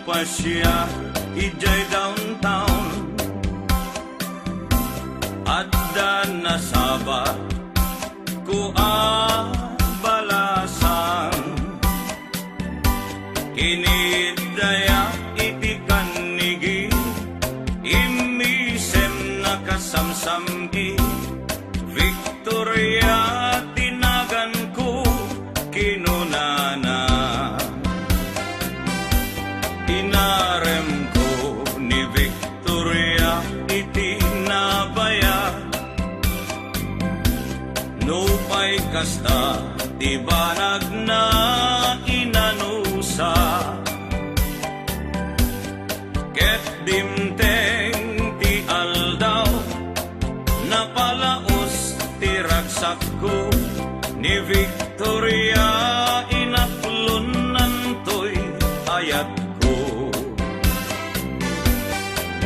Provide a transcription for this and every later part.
nagpasya ijay downtown at nasabat ko balasan kinidaya iti kanigi imisem nakasamsami Victoria tinagan ko kinunana inarem ko ni Victoria iti nabaya nupay kasta ti banag na inanusa ket dimteng ti aldaw napalaos ti ragsak ko ni Victoria inaplunan to'y ayat ko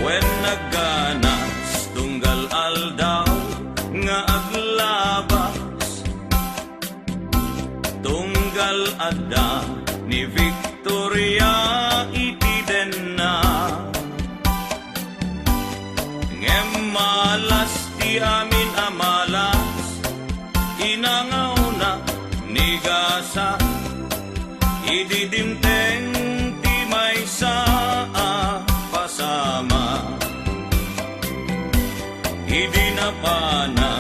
when nagganas tunggal aldaw nga aglabas tunggal adda ni Victoria iti denna ngem malas ti amin amalas inangaw na ni gasa ididimteng ti may saa pasama idi na pana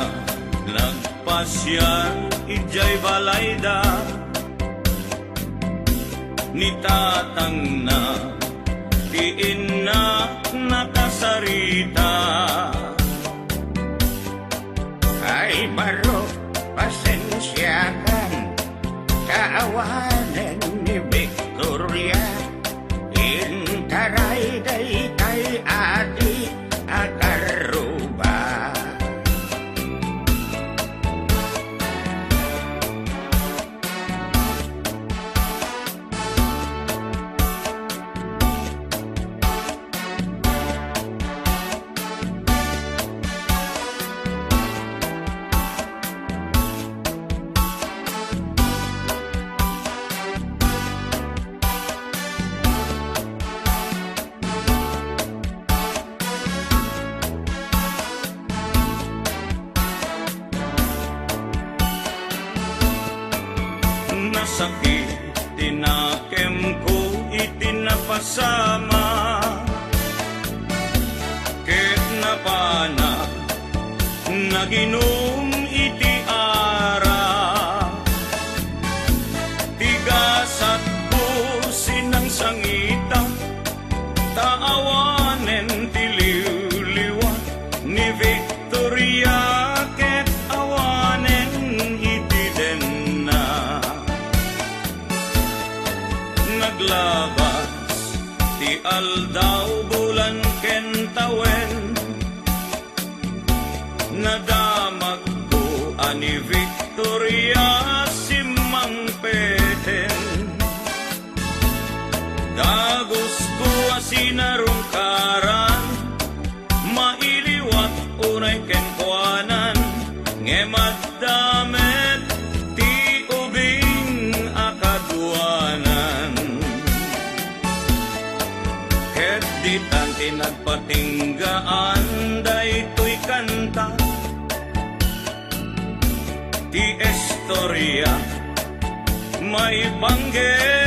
nagpasyan ijay balayda ni tatang na ti inna nakasarita ay baro pasensyakan kaawanan ni Victoria intaray day kay ati akaruba nasakit tinakem ko itinapasama ket napana naginom iti ara tigasat ko sinang sangita taawanen ti liwliwan ni Victoria ket awanen iti denna naglabas ti aldaw bulan kentawen nadamag ko ani Victoria simang peten dagos ko asinarungkaran mailiwat unay kenkwanan ngemad damet ti ubing akadwanan ket ditan tinagpatinggaan daytoy kanta ti istorya may banggit